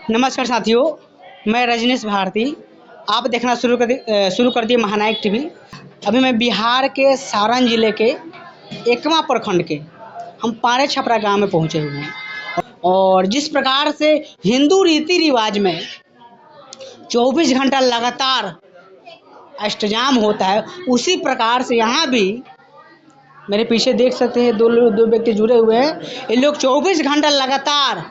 नमस्कार साथियों, मैं रजनीश भारती। आप देखना शुरू कर दिए महानायक टीवी। अभी मैं बिहार के सारण जिले के एकमा प्रखंड के हम पारे छपरा गांव में पहुंचे हुए हैं और जिस प्रकार से हिंदू रीति रिवाज में 24 घंटा लगातार अष्टजाम होता है, उसी प्रकार से यहाँ भी मेरे पीछे देख सकते हैं दो व्यक्ति जुड़े हुए हैं। ये लोग 24 घंटा लगातार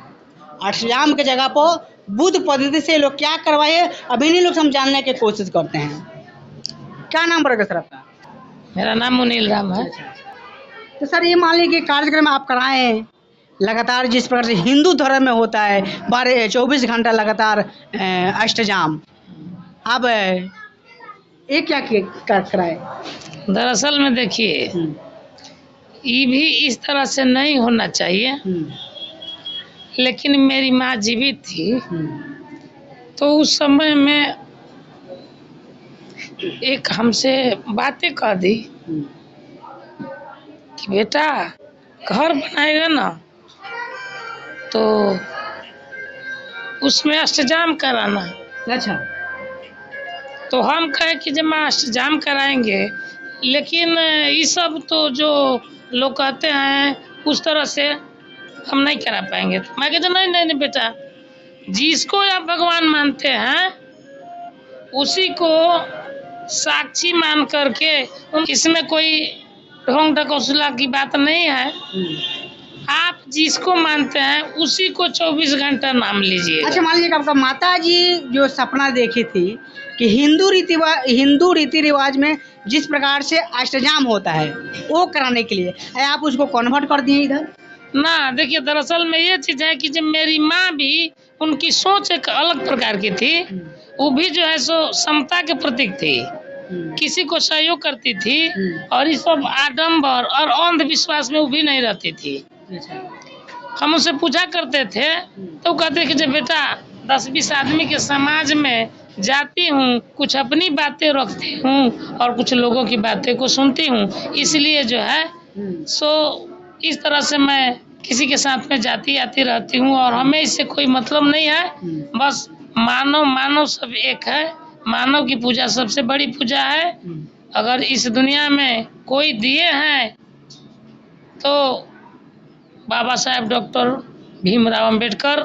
अष्टजाम के जगह पर बुद्ध पद्धति से लोग क्या करवाए, अभी नहीं लोग हम जानने की कोशिश करते हैं। क्या नाम पड़ेगा सर आपका? मेरा नाम मुनील राम है। तो सर ये मान लीजिए कार्यक्रम आप कराए लगातार, जिस प्रकार से हिंदू धर्म में होता है 24 घंटा लगातार अष्टजाम, अब ये क्या कराए? दरअसल में देखिए, ये भी इस तरह से नहीं होना चाहिए, लेकिन मेरी माँ जीवित थी तो उस समय में एक हमसे बातें कह दी कि बेटा घर बनाएगा ना तो उसमें अष्टजाम कराना। अच्छा। तो हम कहे कि जब माँ अष्टजाम कराएंगे, लेकिन ये सब तो जो लोग कहते हैं उस तरह से हम नहीं करा पाएंगे। तो मैं कहता नहीं बेटा, जिसको आप भगवान मानते हैं उसी को साक्षी मान करके, इसमें कोई ढोंग ढकोसला की बात नहीं है। आप जिसको मानते हैं उसी को 24 घंटा नाम लीजिए। अच्छा, मान लीजिए आपका माता जी जो सपना देखी थी कि हिंदू रीति रिवाज में जिस प्रकार से अष्टजाम होता है वो कराने के लिए, आप उसको कन्वर्ट कर दिए इधर ना। देखिए, दरअसल में ये चीज है कि जब मेरी माँ भी, उनकी सोच एक अलग प्रकार की थी। वो भी जो है सो समता के प्रतीक थी, किसी को सहयोग करती थी और इस सब आडंबर और अंधविश्वास में वो भी नहीं रहती थी। हम उससे पूछा करते थे तो कहते कि जब बेटा 10-20 आदमी के समाज में जाती हूँ, कुछ अपनी बातें रखती हूँ और कुछ लोगों की बातें को सुनती हूँ, इसलिए जो है सो इस तरह से मैं किसी के साथ में जाती आती रहती हूँ और हमें इससे कोई मतलब नहीं है। बस मानव सब एक है। मानव की पूजा सबसे बड़ी पूजा है। अगर इस दुनिया में कोई दिए हैं तो बाबा साहेब डॉक्टर भीमराव अंबेडकर,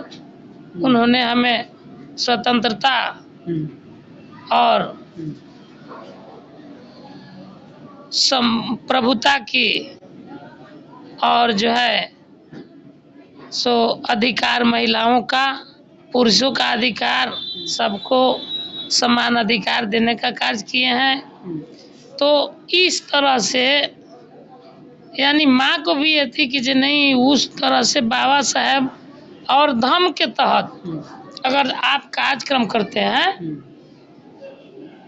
उन्होंने हमें स्वतंत्रता और प्रभुता की और जो है सो अधिकार, महिलाओं का, पुरुषों का अधिकार, सबको समान अधिकार देने का कार्य किए हैं। तो इस तरह से यानी माँ को भी ये थी कि जो नहीं, उस तरह से बाबा साहेब और धर्म के तहत अगर आप कार्यक्रम करते हैं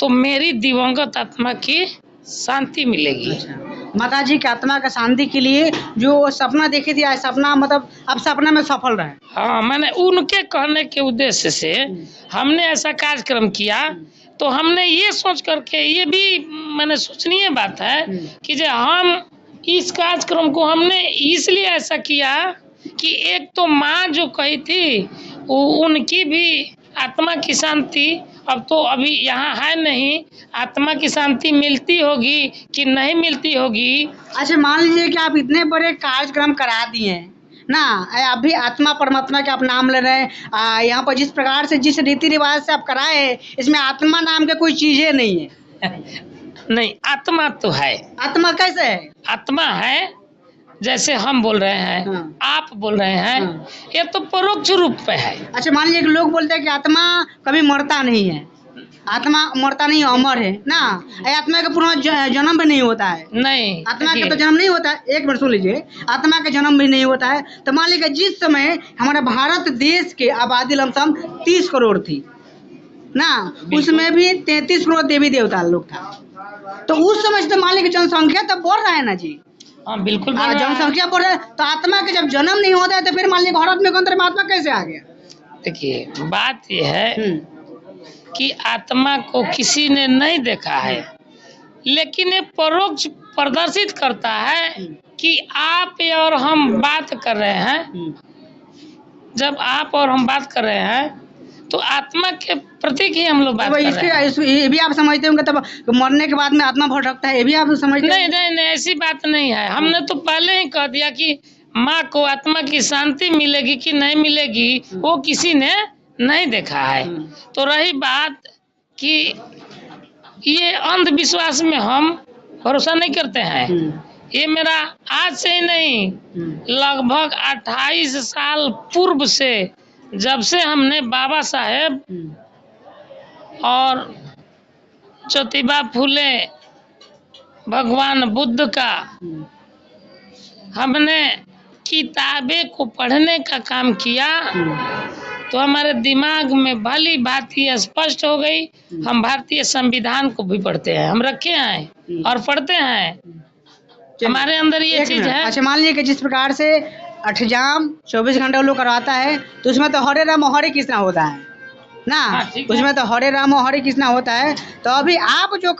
तो मेरी दिवंगत आत्मा की शांति मिलेगी। अच्छा। माता जी की आत्मा का शांति के लिए जो सपना देखी थी, सपना मतलब अब सपना में सफल रहे। हाँ, मैंने उनके कहने के उद्देश्य से हमने ऐसा कार्यक्रम किया। तो हमने ये सोच करके, ये भी मैंने सोचनीय बात है कि जो हम इस कार्यक्रम को हमने इसलिए ऐसा किया कि एक तो माँ जो कही थी उनकी भी आत्मा की शांति, अब तो अभी यहाँ है नहीं, आत्मा की शांति मिलती होगी कि नहीं मिलती होगी। अच्छा, मान लीजिए कि आप इतने बड़े कार्यक्रम करा दिए ना, अभी आत्मा परमात्मा के आप नाम ले रहे हैं, यहाँ पर जिस प्रकार से जिस रीति रिवाज से आप कराए, इसमें आत्मा नाम के कोई चीजें नहीं है। नहीं, आत्मा तो है। आत्मा कैसे है? आत्मा है जैसे हम बोल रहे हैं, आप बोल रहे हैं, ये तो परोक्ष रूप पे है। अच्छा, मान लीजिए लोग बोलते हैं कि आत्मा कभी मरता नहीं है, आत्मा मरता नहीं, अमर है ना, आत्मा का पुनः जन्म भी नहीं होता है। नहीं, आत्मा का तो जन्म नहीं होता है। एक मिनट सुन लीजिए, आत्मा का जन्म भी नहीं होता है। तो मान लीजिए जिस समय हमारे भारत देश के आबादी लमसम 30 करोड़ थी, ना, उसमें भी 33 करोड़ देवी देवता लोग था। तो उस समय से तो मान लीजिए जनसंख्या तो बढ़ रहा है ना जी। हाँ बिल्कुल बढ़ रहा है। जनसंख्या बढ़ रहा है तो आत्मा के जब जन्म नहीं होता है तो फिर मान लीजिए भारत में अंतर में आत्मा कैसे आ गया? देखिए बात यह है कि आत्मा को किसी ने नहीं देखा है, लेकिन ये परोक्ष प्रदर्शित करता है कि आप और हम बात कर रहे हैं। जब आप और हम बात कर रहे हैं तो आत्मा के प्रतीक ही हम लोग बात कर रहे हैं। ये भी आप समझते होंगे तब मरने के बाद में आत्मा भटकता है, ये भी आप समझते नहीं नहीं नहीं, ऐसी बात नहीं है। हमने तो पहले ही कह दिया कि माँ को आत्मा की शांति मिलेगी कि नहीं मिलेगी वो किसी ने नहीं देखा है। तो रही बात कि ये अंधविश्वास में हम भरोसा नहीं करते हैं। ये मेरा आज से ही नहीं, लगभग 28 साल पूर्व से, जब से हमने बाबा साहेब और ज्योतिबा फूले, भगवान बुद्ध का हमने किताबें को पढ़ने का काम किया तो हमारे दिमाग में भली भांति स्पष्ट हो गई। हम भारतीय संविधान को भी पढ़ते हैं, हम रखे हैं और पढ़ते हैं, हमारे अंदर ये चीज है। अच्छा मान लीजिए कि जिस प्रकार से अठजाम 24 घंटे लोग करवाता है तो उसमें तो हरे राम हरे कृष्णा होता है ना। उसमें तो हरे राम हरे कृष्णा होता है। तो अभी आप जो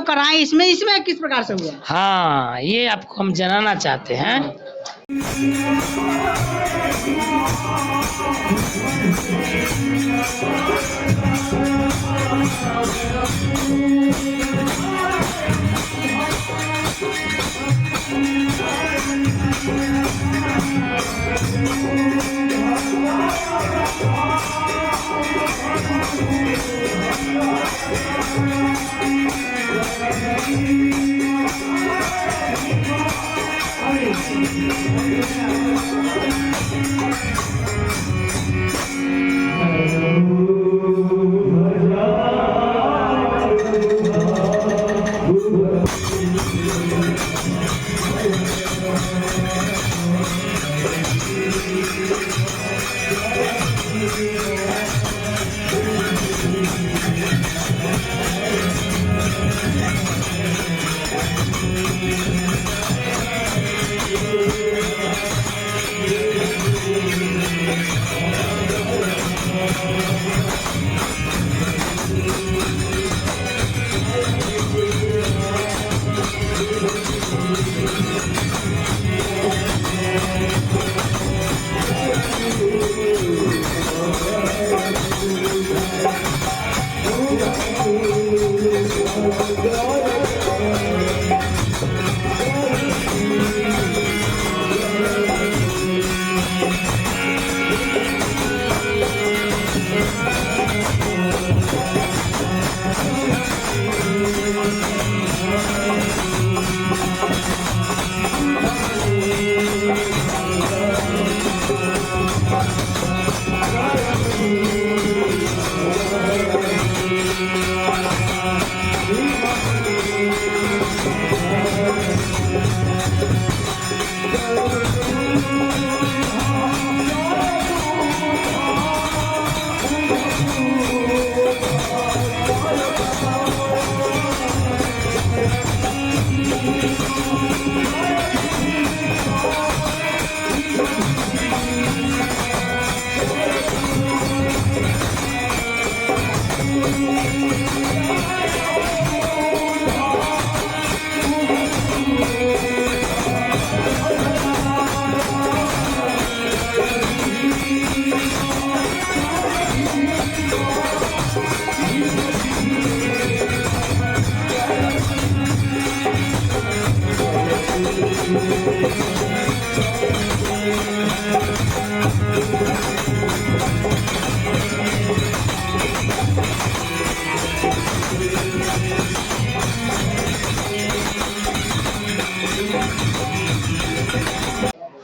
कराएं इसमें किस प्रकार से हुआ? हाँ, ये आपको हम जानना चाहते हैं।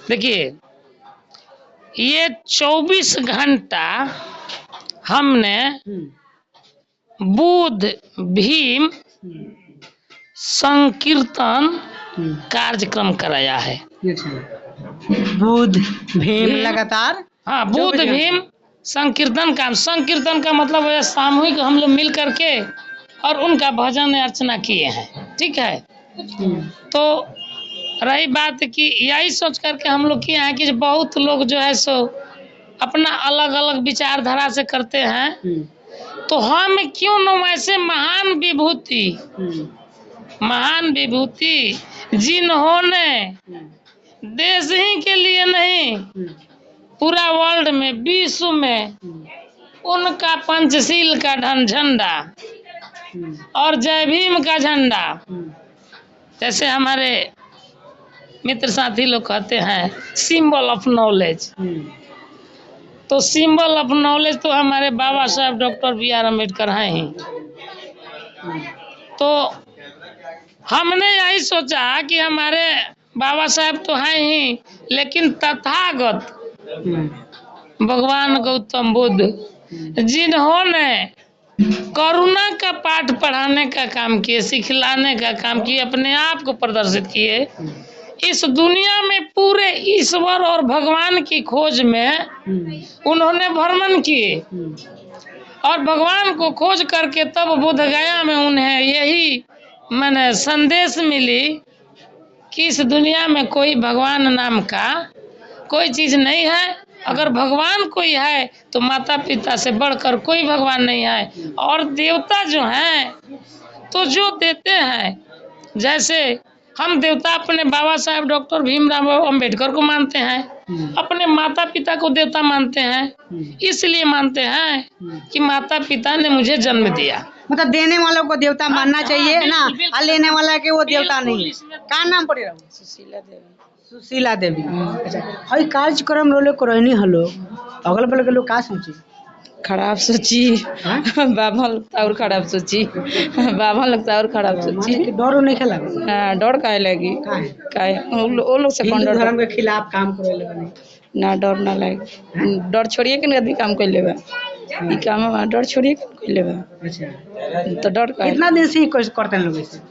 देखिए ये 24 घंटा हमने बुद्ध भीम संकीर्तन कार्यक्रम कराया है। बुद्ध भीम लगातार, हाँ बुद्ध भीम संकीर्तन का मतलब है सामूहिक हम लोग मिल करके और उनका भजन अर्चना किए हैं, ठीक है। तो रही बात कि यही सोच करके हम लोग किए हैं कि बहुत लोग जो है सो अपना अलग अलग विचारधारा से करते हैं, तो हम क्यों न वैसे महान विभूति जिन्होंने देश ही के लिए नहीं पूरा वर्ल्ड में, विश्व में उनका पंचशील का झंडा और जय भीम का झंडा, जैसे हमारे मित्र साथी लोग कहते हैं सिंबल ऑफ नॉलेज, तो सिंबल ऑफ नॉलेज तो हमारे बाबा साहब डॉक्टर B.R. अम्बेडकर हैं ही। तो हमने यही सोचा कि हमारे बाबा साहब तो हैं ही, लेकिन तथागत भगवान गौतम बुद्ध जिन्होंने करुणा का पाठ पढ़ाने का काम किए, सिखलाने का काम किए, अपने आप को प्रदर्शित किए, इस दुनिया में पूरे ईश्वर और भगवान की खोज में उन्होंने भ्रमण किए और भगवान को खोज करके तब बोध गया में उन्हें यही मैंने संदेश मिली कि इस दुनिया में कोई भगवान नाम का कोई चीज नहीं है। अगर भगवान कोई है तो माता पिता से बढ़कर कोई भगवान नहीं है। और देवता जो हैं तो जो देते हैं, जैसे हम देवता अपने बाबा साहब डॉक्टर भीमराव अंबेडकर को मानते हैं, अपने माता पिता को देवता मानते हैं, इसलिए मानते हैं कि माता पिता ने मुझे जन्म दिया। मतलब देने वालों को देवता मानना चाहिए ना, और लेने वाला के वो देवता नहीं। का नाम पड़े रहो? सुशीला देवी। अच्छा, हई कार्यक्रम रोले करनी हलो, अगल बगल के लोग का सोची? खराब सोची, बाबा लगता और खराब सोची, बाबा लगता और खराब सोची। डर नहीं खेला? हाँ, डर काहे लगी? काहे वो लोग से कौन डर? धर्म के खिलाफ काम करे लगे ना, डर ना लगे। डर छोड़िए के आदमी काम कर लेबा, ई काम में डर छोड़िए के कर लेबा। अच्छा, तो डर काहे? कितना दिन से ही कोशिश करते हैं लोग ऐसे?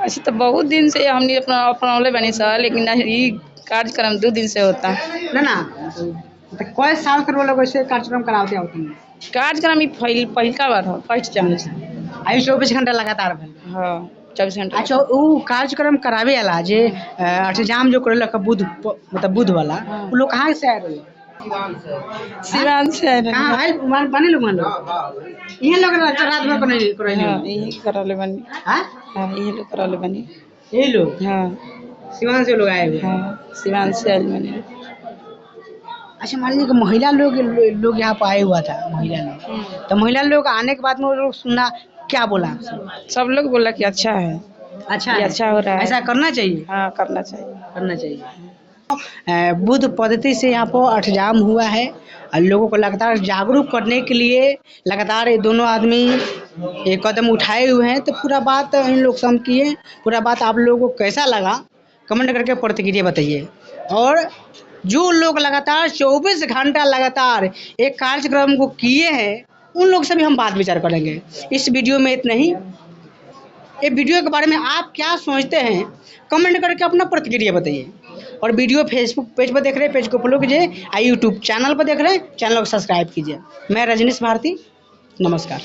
ऐसे तो बहुत दिन से हमने अपना बनी सर, लेकिन ये कार्यक्रम 2 दिन से होता है ना। तो कई साल कर लोग ऐसे कार्यक्रम कराते होते हैं? कार्यक्रम ही पहला बार हो, फर्स्ट टाइम। 24 घंटा लगातार? हाँ, 24 घंटा। अच्छा, वो कार्यक्रम करावे वाला जे अष्टजाम जो करे लगा मतलब बुध वाला, वो लोग कहाँ से आए रहे? सिवान से आए रहे। कहाँ आए बने लोग? ये लोग रात भर करे? हाँ, यही कराले बनी। हाँ, यही लोग कराले बनी। यही लोग? हाँ, सिवान से लोग आए हुए? हाँ, सिवान से आए बनी। अच्छा, मान लीजिए महिला लोग यहाँ पर आए हुआ था, महिला लोग, तो महिला लोग आने के बाद में वो लोग सुना क्या बोला? सब लोग बोला कि अच्छा है, अच्छा है, अच्छा हो रहा है, ऐसा करना चाहिए। हाँ, करना चाहिए, करना चाहिए। बुद्ध पद्धति से यहाँ पर अष्टजाम हुआ है और लोगों को लगातार जागरूक करने के लिए लगातार ये दोनों आदमी एक कदम उठाए हुए हैं। तो पूरा बात इन लोग सम किए, पूरा बात आप लोगों को कैसा लगा कमेंट करके प्रतिक्रिया बताइए। और जो लोग लगातार 24 घंटा लगातार एक कार्यक्रम को किए हैं उन लोग से भी हम बात विचार करेंगे। इस वीडियो में इतना ही। ये वीडियो के बारे में आप क्या सोचते हैं कमेंट करके अपना प्रतिक्रिया बताइए। और वीडियो फेसबुक पेज पर देख रहे हैं, पेज को फॉलो कीजिए, और यूट्यूब चैनल पर देख रहे हैं, चैनल को सब्सक्राइब कीजिए। मैं रजनीश भारती, नमस्कार।